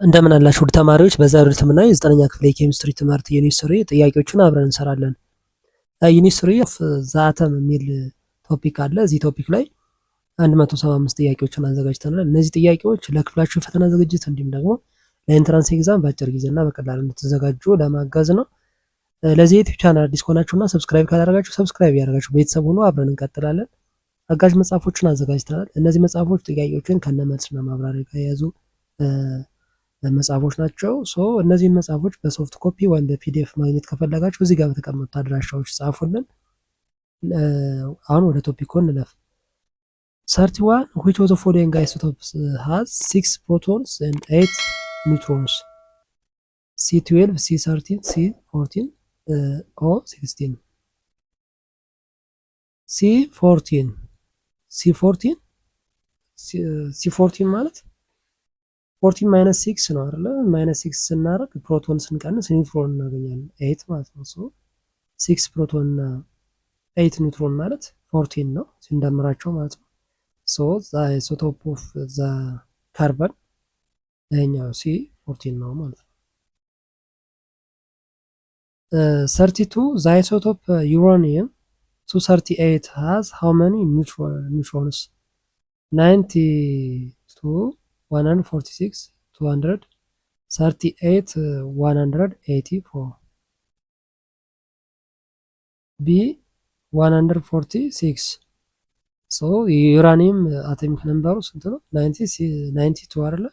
እንደምን አላችሁ ውድ ተማሪዎች፣ በዛሬው ትምህርት የዘጠነኛ ክፍል የኬሚስትሪ ትምህርት ዩኒት 3 ጥያቄዎችን አብረን እንሰራለን። ዩኒት 3 ኦፍ ዘ አተም የሚል ቶፒክ አለ። እዚህ ቶፒክ ላይ 175 ጥያቄዎችን አዘጋጅተናል። እነዚህ ጥያቄዎች ለክፍላችሁ ፈተና ዝግጅት እንዲሁም ደግሞ ለኢንትራንስ ኤግዛም በአጭር ጊዜና በቀላሉ እንድትዘጋጁ ለማገዝ ነው። ለዚህ ዩቲዩብ ቻናል አዲስ ከሆናችሁና ሰብስክራይብ ካላደረጋችሁ ሰብስክራይብ ያደረጋችሁ ቤተሰብ ሆኖ አብረን እንቀጥላለን። አጋዥ መጽሐፎችን አዘጋጅተናል። እነዚህ መጽሐፎች ጥያቄዎችን ከነመልስና ማብራሪያ ጋር የያዙ መጽሐፎች ናቸው። እነዚህን መጽሐፎች በሶፍት ኮፒ ወይም በፒዲኤፍ ማግኘት ከፈለጋችሁ እዚህ ጋር በተቀመጡት አድራሻዎች ጻፉልን። አሁን ወደ ቶፒኩ እንለፍ። 31 which of the following isotopes has 6 protons and 8 neutrons? C12, C13, C14, or 16? C14 ማለት 14 ማይነስ 6 ነው አይደለ? ማይነስ 6 ስናደርግ ፕሮቶን ስንቀንስ ኒውትሮን እናገኛለን 8 ማለት ነው። 6 ፕሮቶን እና 8 ኒውትሮን ማለት 14 ነው ሲንደምራቸው ማለት ነው። ዘ አይሶቶፕ ኦፍ ዘ ካርበን ይሄኛው C14 ነው ማለት ነው። 32 ዘ አይሶቶፕ ዩራኒየም 238 has how many neutrons? 92 146 238 184 B 146 የዩራኒየም አቶሚክ ነምበሩ ስንት ነው? 92 አይደለ?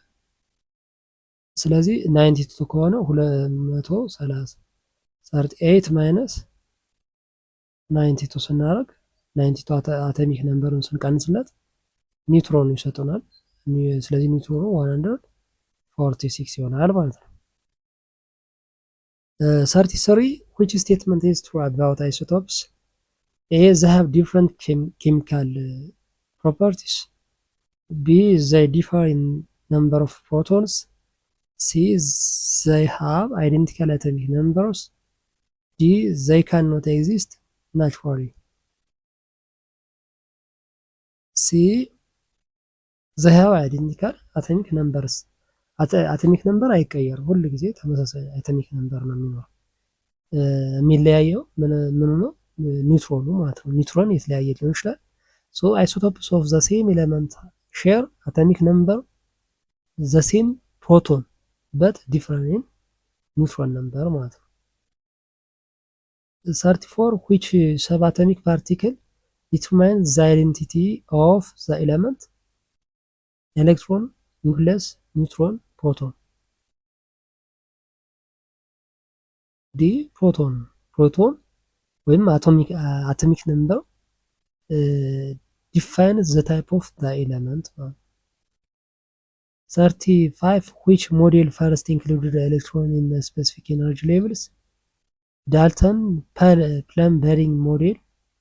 ስለዚህ 92 ከሆነ 230 38 ማይነስ 92 ስናደርግ 92 አቶሚክ ነምበሩን ስንቀንስለት ኒውትሮን ይሰጡናል። ስለዚህ ኒውትሮኑ 146 ይሆናል ማለት ነው። 33 which statement is true about isotopes? A, they have different chemical properties. B, they differ in number of protons. C, they have identical atomic numbers. D, they cannot exist naturally. C, they have identical atomic numbers. አቶሚክ ነምበር አይቀየርም፣ ሁሉ ጊዜ ተመሳሳይ አቶሚክ ነምበር ነው የሚኖረው። የሚለያየው ምኑ ነው? ኒውትሮኑ ማለት ነው። ኒውትሮን የተለያየ ሊሆን ይችላል። አይሶቶፕስ ኦፍ ዘ ሴም ኤሌመንት ሼር አቶሚክ ነምበር ዘ ሴም ፕሮቶን በት ዲፍረንት ኒውትሮን ነምበር ማለት ነው። 34 which subatomic particle determines the identity of the element? ኤሌክትሮን፣ ኒውክለስ፣ ኒውትሮን፣ ፕሮቶን። ዲ ፕሮቶን። ፕሮቶን ወይም አቶሚክ ነምበር defines the type of the element. 35 which model first included electron in the specific energy levels? Dalton, Plum-Baring model,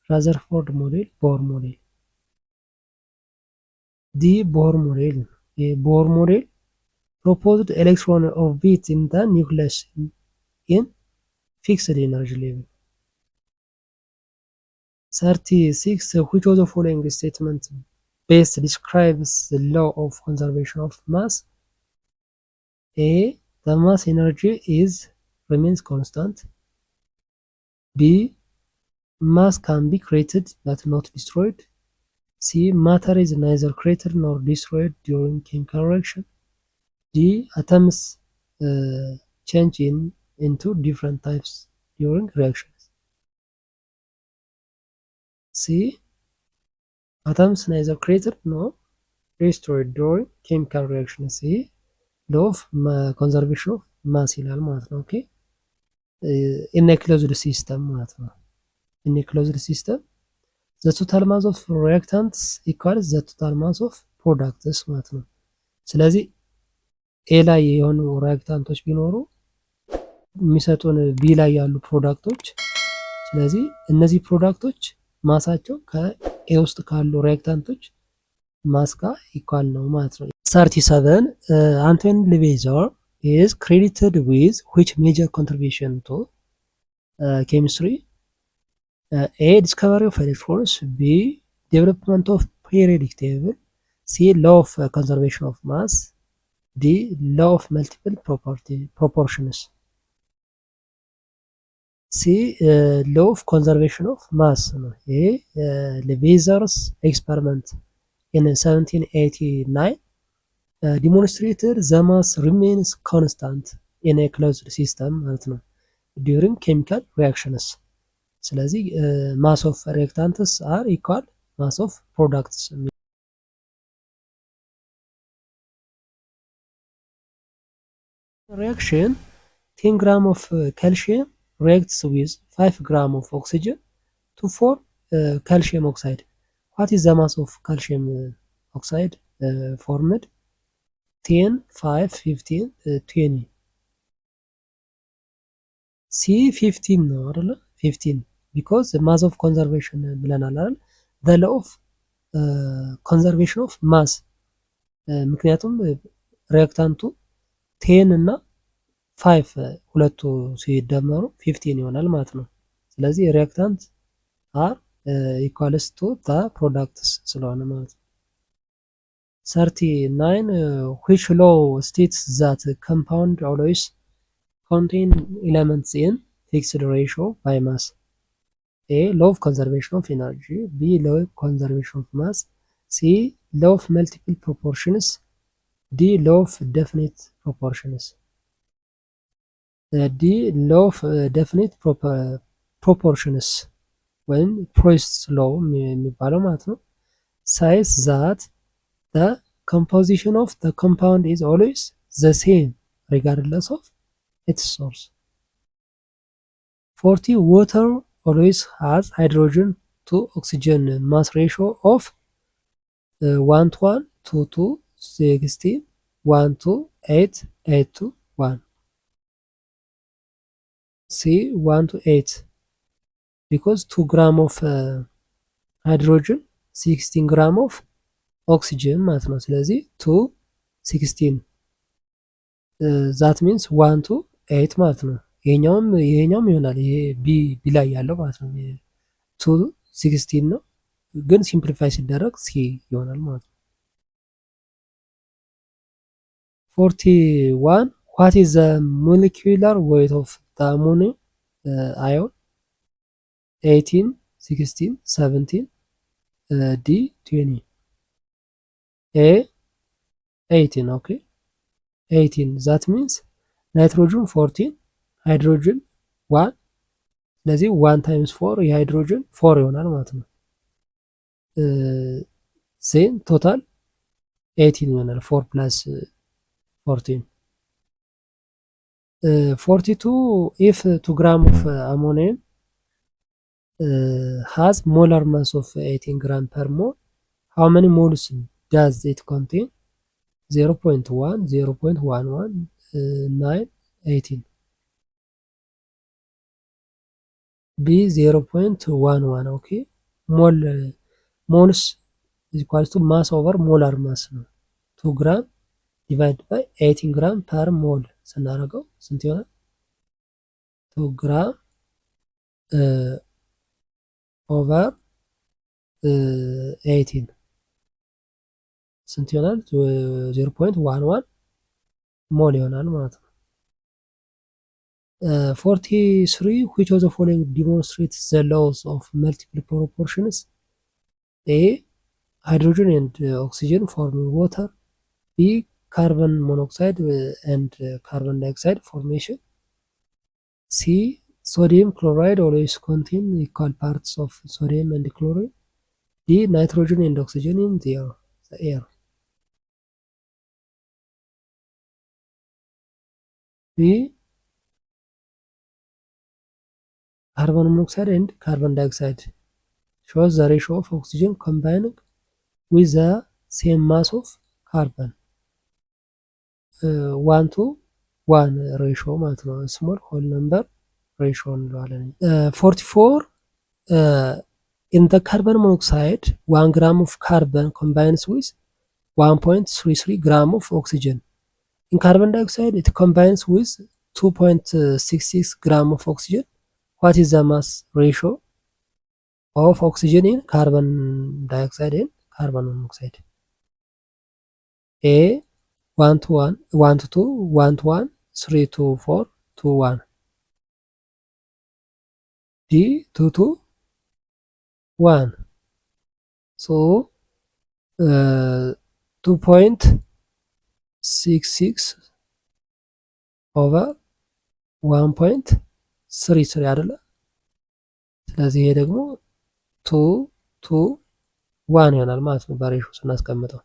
Rutherford model, Bohr model. The Bohr model. A Bohr model proposed electron orbit in the nucleus in fixed energy level. 36 which of the following statement best describes the law of conservation of mass? A, the mass energy remains constant. B, mass can be created but not destroyed. C, matter is neither created nor destroyed during chemical reaction. D, atoms change into different types during reactions. C, atoms neither created nor destroyed during chemical reaction. C, law of conservation of mass ይላል ማለት ነው። ኦኬ in a closed system ማለት ነው። in a closed system the total mass of reactants equals the total mass of products ማለት ነው። ስለዚህ ኤ ላይ የሆኑ ሪያክታንቶች ቢኖሩ የሚሰጡን ቢ ላይ ያሉ ፕሮዳክቶች፣ ስለዚህ እነዚህ ፕሮዳክቶች ማሳቸው ከኤ ውስጥ ካሉ ሪያክታንቶች ማስ ጋር ኢኳል ነው ማለት ነው። 37 አንቶኒ ሌቬዘር is credited with which major contribution to chemistry? A, discovery of electrons. B, development of periodic table. C, law of conservation of mass. ዲ law of multiple proportions ሲ law of conservation of mass ነው። ይሄ ለቤዘርስ ኤክስፐሪመንት in 1789 demonstrated the mass remains constant in a closed system ማለት ነው during chemical reactions። ስለዚህ mass of reactants are equal mass of products reaction 10 gram of calcium reacts with 5 gram of oxygen to form calcium oxide. What is the mass of calcium oxide formed? 10, 5, 15, 20. C 15 ነው አይደለ? 15 because the mass of conservation ብለናል አይደል? the law of conservation of mass ምክንያቱም ሪያክታንቱ 10 እና 5 ሁለቱ ሲደመሩ 15 ይሆናል ማለት ነው። ስለዚህ ሪያክታንት አር ኢኳልስ ቱ ዘ ፕሮዳክትስ ስለሆነ ማለት ነው። 39 which law states that compound always contain elements in fixed ratio by mass? A law of conservation of energy, B law of conservation of mass, C law of multiple proportions, D law of definite proportions። ዲ law of definite proportions ወይም ፕሮይስት ሎው የሚባለው ማለት ነው። says that the composition of the compound is always the same regardless of its source. 40 water always has hydrogen to oxygen mass ratio of 1 to 1, 2 to 16, 1 to 8, 8 to 1. C 1 to 8 because 2 gram of hydrogen 16 gram of oxygen ማለት ነው። ስለዚህ 2 16 that means 1 to 8 ማለት ነው። ይሄኛውም ይሆናል። ይሄ ቢ ላይ ያለው ማለት ነው። 2 16 ነው ግን ሲምፕሊፋይ ሲደረግ ሲ ይሆናል ማለት ነው። 41 what is the molecular weight of the ammonium ion? 18, 16, 17, D 20. A 18 okay 18 that means nitrogen 14 hydrogen 1 ስለዚህ 1 times 4 የሃይድሮጅን 4 ይሆናል ማለት ነው። ዜን ቶታል 18 ይሆናል 4 plus 14 42 if 2 gram of ammonium has molar mass of 18 gram per mole, how many moles does it contain? 0.1, 0.11, 9, 18. B 0.11 okay moles is equals to mass over molar mass ነው 2 gram divided by 18 gram per mole ስናደርገው ስንት ይሆናል? 2 gram over 18 ስንት ይሆናል? 0.11 ሞል ይሆናል ማለት ነው። 43 which of the following demonstrates the laws of multiple proportions? A hydrogen and oxygen forming water, B carbon monoxide and carbon dioxide formation, C sodium chloride always contain equal parts of sodium and chlorine, D nitrogen and oxygen in the air. B carbon monoxide and carbon dioxide shows the ratio of oxygen combining with the same mass of carbon 1 to 1 ratio ማለት ነው። ስሞል ሆል ነምበር ratio እንለዋለን። 44 in the carbon monoxide 1 gram of carbon combines with 1.33 gram of oxygen. In carbon dioxide it combines with 2.66 gram of oxygen. What is the mass ratio of oxygen in carbon dioxide and carbon monoxide? A 1 to 1, 1 to 2, 1 to 1, 3 to 4, 2 1. D 2 to 1. So 2.66 ኦቨር 1.33 አይደለ? ስለዚህ ይሄ ደግሞ 2 to 1 ይሆናል ማለት ነው በሬሾ ስናስቀምጠው።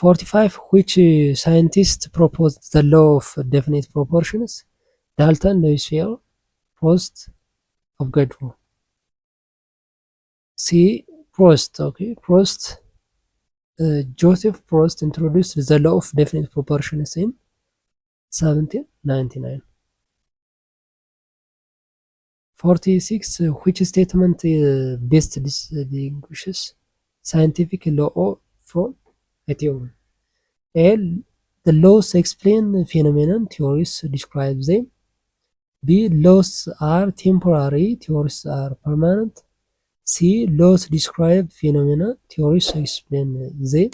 45 which scientist proposed the law of definite proportions? Dalton, Lewis, Prost, Avogadro. C. Prost. Okay, Prost. Joseph Prost introduced the law of definite proportions in 1799. 46 which statement best distinguishes scientific law from a theory? A. The laws explain phenomenon, theories describe them. B. Laws are temporary, theories are permanent. C. Laws describe phenomena, theories explain them.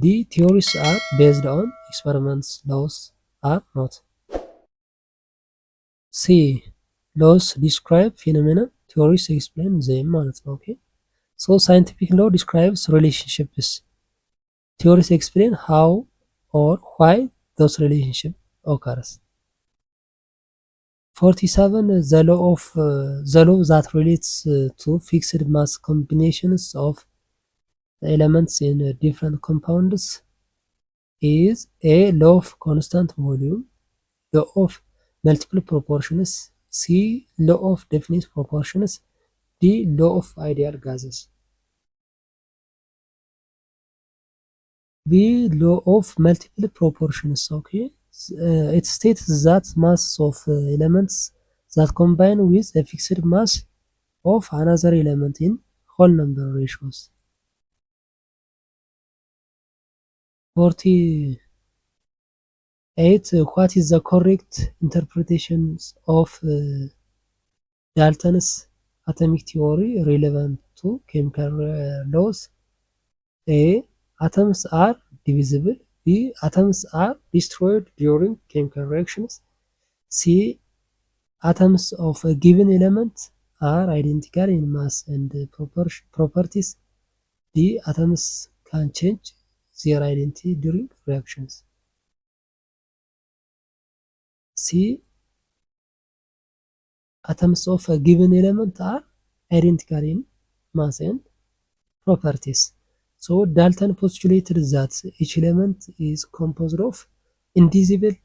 D. Theories are based on experiments, laws are not. C. Laws describe phenomena, theories explain them ማለት ነው። ኦኬ ሶ scientific law describes relationships. Theories explain how or why those relationships occurs. 47 the law that relates to fixed mass combinations of elements in different compounds is A. Law of constant volume, law of multiple proportions, C. Law of definite proportions, D. Law of ideal gases. B. Law of multiple proportions. Okay, it states that mass of elements that combine with a fixed mass of another element in whole number ratios. 48 what is the correct interpretation of Dalton's atomic theory relevant to chemical laws? A. Atoms are divisible. B. Atoms are destroyed during chemical reactions. C. Atoms of a given element are identical in mass and properties. D. Atoms can change their identity during reactions. C. Atoms of a given element are identical in mass and properties. So Dalton postulated that each element is composed of indivisible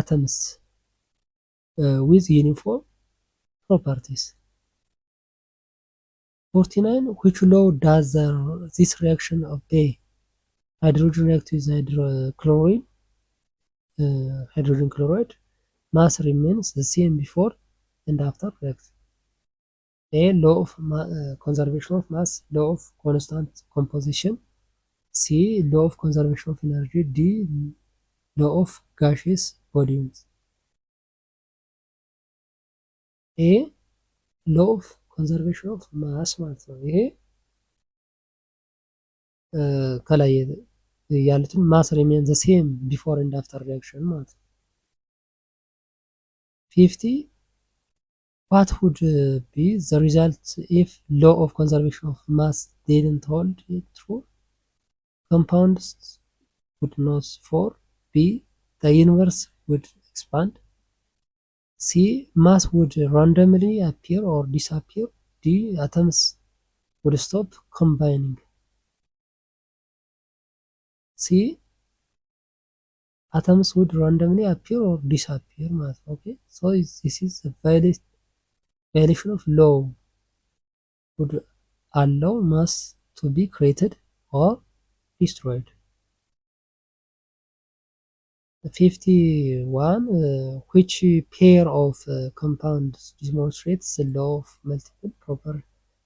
atoms with uniform properties. 49 which law does this reaction obey? Hydrogen react with hydrogen chloride, mass remains the same before and after reaction. A. Law of conservation of mass, law of constant composition. C. Law of conservation of energy. D. Law of gaseous volumes. A. Law of conservation of mass ማለት ነው። ይሄ ከላይ ያሉትን ማስ ሪሜን ዘ ሴም ቢፎር ኤንድ አፍተር ሪአክሽን ማለት ነው። 50 what would be the result if law of conservation of mass didn't hold true? Compounds would not form. B. The universe would expand. C. Mass would randomly appear or disappear. D. Atoms would stop combining. C. Atoms would randomly appear or disappear ማለት ነው። Okay, so this is a violation of law would allow mass to be created or destroyed. 51 which pair of compounds demonstrates the law of multiple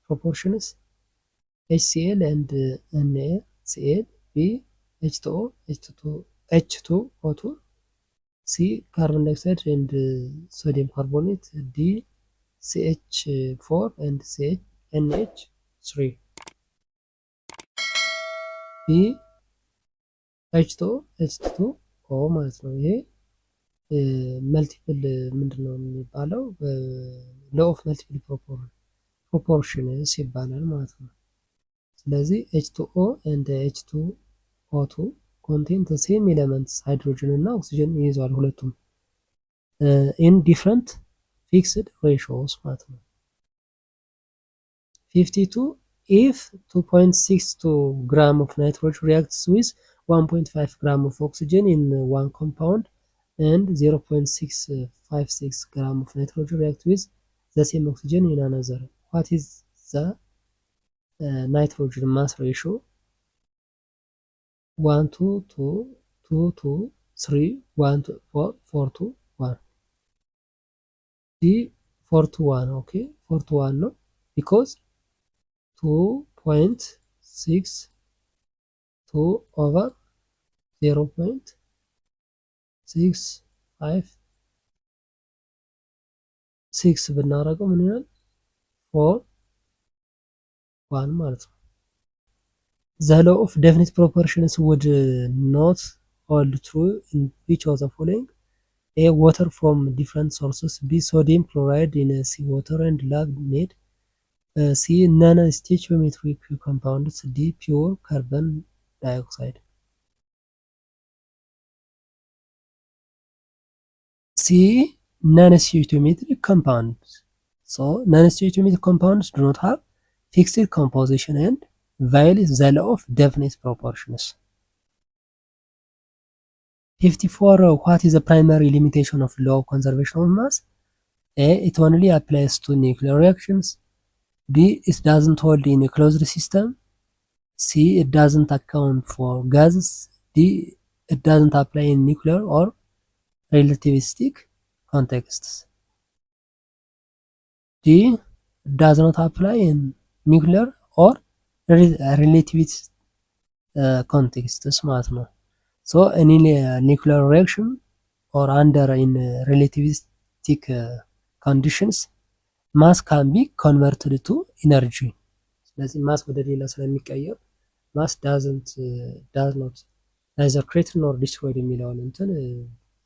proportions? HCl and NaCl. B. H2O, H2O2. C. Carbon dioxide and sodium carbonate. D. CH4 and NH3. B. H2O ማለት ነው። ይሄ መልቲፕል ምንድን ነው የሚባለው? ሎ ኦፍ መልቲፕል ፕሮፖርሽንስ ይባላል ማለት ነው። ስለዚህ H2O and H2O2 ኮንቴን ዘ ሴም ኤሌመንትስ ሃይድሮጅን እና ኦክሲጅን ይይዛሉ ሁለቱም ኢን ዲፍረንት ፊክስድ ሬሾስ ማለት ነው። 52 if 2.62 gram of nitrogen reacts with 1.5 gram of oxygen in one compound and 0.656 gram of nitrogen react with the same oxygen in another. What is the nitrogen mass ratio? 1 to 2, 2 to 3, 1 to 4, 4 to 1. The 4 to 1, okay, 4 to 1 no, because 2.62 over 0.656 ብናደርገው ምን ይሆናል? 4 1 ማለት ነው። The law of definite proportions would not hold true in which of the following? A. Water from different sources. B. Sodium chloride in seawater and lab made. C. Non-stoichiometric compounds. D. Pure carbon dioxide. C. Non-stoichiometric compounds. So non-stoichiometric compounds do not have fixed composition and violate the law of definite proportions. 54. What is the primary limitation of law of conservation of mass? A. It only applies to nuclear reactions. B. It doesn't hold in a closed system. C. It doesn't account for gases. D. It doesn't apply in nuclear or relativistic contexts. D. Does not apply in nuclear or relativist contexts ማለት ነው። So any nuclear reaction or under in relativistic conditions mass can be converted to energy. ስለዚህ ማስ ወደ ሌላ ስለሚቀየር ማስ does not neither create nor destroy የሚለውን እንትን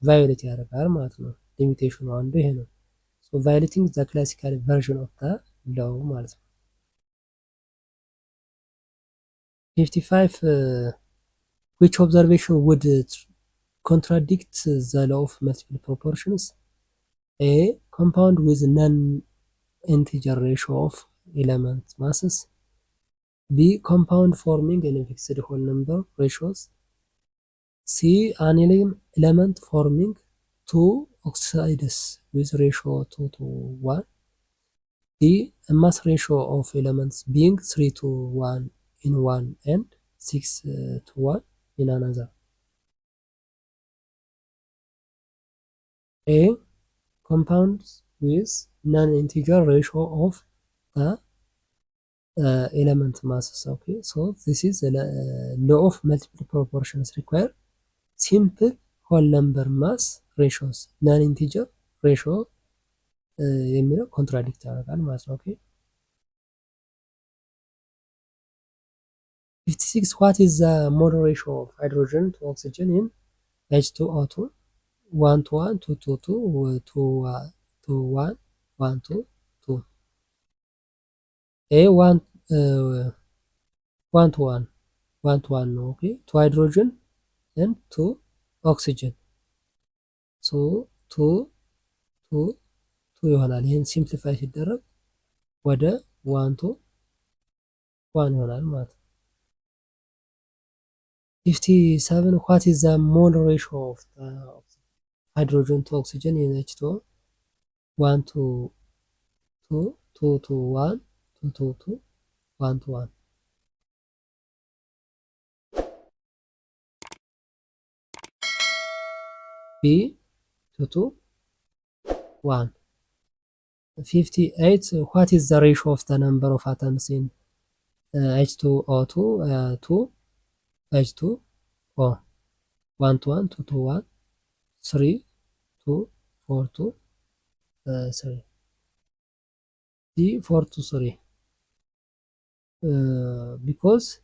ቫዮሌት ያደርጋል ማለት ነው። ሊሚቴሽኑ አንዱ ይሄ ነው። So violating the classical version of the law ማለት ነው። 55 which observation would contradict the law of multiple proportions? A. Compound with non-integer ratio of element masses. B. Compound forming in fixed whole number ratios. C. An element forming two oxides with ratio 2 to 1. D. A mass ratio of elements being 3 to 1 in one and 6 to 1 in another. A. Compounds with non-integer ratio of the element masses. Okay, so this is the law of multiple proportions require simple whole number mass ratios. Non-integer ratio የሚለው ኮንትራዲክት ያደርጋል ማለት ነው። ኦኬ 56 what is the mole ratio of hydrogen to oxygen in H2O2? 1 to 1, 2 to 2, 2 to 1, 1 to 2. A 1 1 to 1, 1 to 1 ነው። ኦኬ 2 hydrogen and 2 oxygen. So 2 2 2 ይሆናል። ይሄን ሲምፕሊፋይ ሲደረግ ወደ 1 to 1 ይሆናል ማለት ነው። 57 what is the mole ratio of the hydrogen to oxygen in H2O? 1 to 2, 2 to 1, 2 to 2, 1 to 1. B 2 to 1. 58 what is the ratio of the number of atoms in H2O2 to H2O? 1 to 1, 2 to 1, 3 to 4 to 3. D 4 to 3 because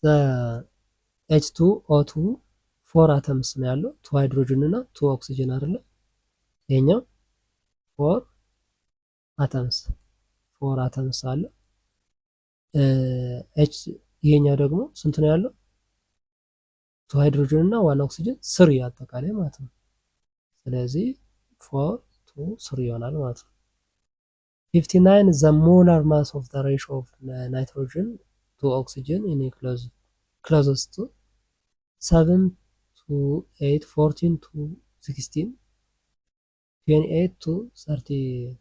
the H2O2 4 አተምስ ነው ያለው 2 ሃይድሮጅን እና 2 ኦክሲጅን አይደለ? ይሄኛው 4 አተምስ አለ። ይሄኛው ደግሞ ስንት ነው ያለው? 2 ሃይድሮጅን እና 1 ኦክሲጅን 3 አጠቃላይ ማለት ነው። ስለዚህ 4 2 3 ይሆናል ማለት ነው። 59 the molar mass of the ratio of nitrogen to oxygen in a closest to 7 to 8 14 to 16 28 to 32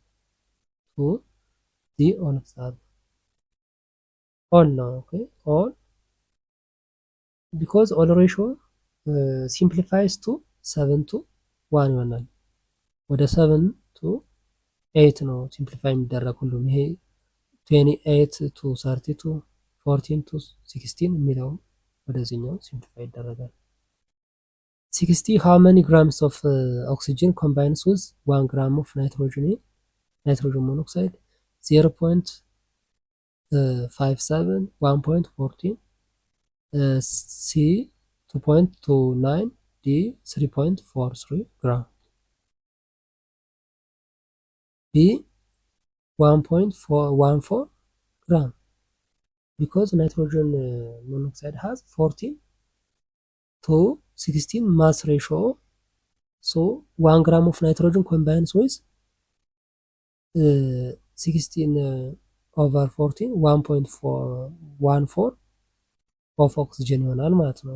the all of that all ነው okay all because all ratio simplifies to 7 to 1 ይሆናል። ወደ 7 to 8 ነው ሲምፕሊፋይ የሚደረግ ሁሉም ይሄ 28 to 32 14 to 16 የሚለው ወደዚህኛው ሲምፕሊፋይ ይደረጋል። 60 how many grams of oxygen combines with 1 gram of nitrogen monoxide 0.57 1.14 C 2.29 D 3.43 gram B 1.14 gram because nitrogen monoxide has 14 to 16 mass ratio, so 1 gram of nitrogen combines with 16 over 14 1.14 of oxygen ይሆናል ማለት ነው።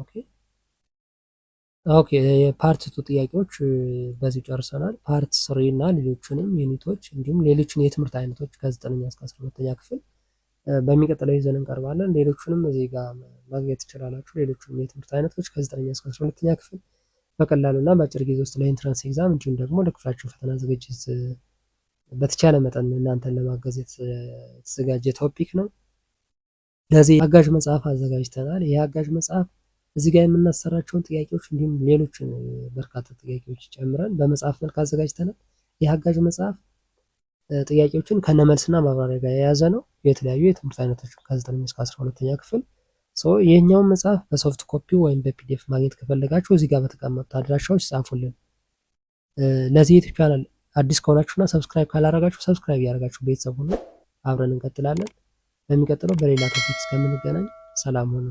ኦኬ የፓርት 2 ጥያቄዎች በዚህ ጨርሰናል። ፓርት 3 እና ሌሎችንም ዩኒቶች እንዲሁም ሌሎችን የትምህርት አይነቶች ከ9ኛ እስከ 12ኛ ክፍል በሚቀጥለው ይዘን እንቀርባለን። ሌሎችንም እዚህ ጋር ማግኘት ትችላላችሁ። ሌሎችንም የትምህርት አይነቶች ከ9ኛ እስከ 12ኛ ክፍል በቀላሉና በአጭር ጊዜ ውስጥ ለኢንትራንስ ኤግዛም እንዲሁም ደግሞ ለክፍላችሁ ፈተና ዝግጅት በተቻለ መጠን እናንተን ለማገዝ የተዘጋጀ ቶፒክ ነው። ለዚህ አጋዥ መጽሐፍ አዘጋጅተናል። ይህ አጋዥ መጽሐፍ እዚህ ጋር የምናሰራቸውን ጥያቄዎች እንዲሁም ሌሎች በርካታ ጥያቄዎች ጨምረን በመጽሐፍ መልክ አዘጋጅተናል። ይህ አጋዥ መጽሐፍ ጥያቄዎችን ከነመልስና ማብራሪያ ጋር የያዘ ነው። የተለያዩ የትምህርት አይነቶች ከ9ኛ እስከ 12ኛ ክፍል ይህኛውን መጽሐፍ በሶፍት ኮፒ ወይም በፒዲኤፍ ማግኘት ከፈለጋችሁ እዚህ ጋር በተቀመጡት አድራሻዎች ጻፉልን። ለዚህ ዩቲዩብ ቻናል አዲስ ከሆናችሁና ሰብስክራይብ ካላረጋችሁ ሰብስክራይብ ያደርጋችሁ ቤተሰብ ሁኑ። አብረን እንቀጥላለን። በሚቀጥለው በሌላ ቶፒክ እስከምንገናኝ ሰላም ሁኑ።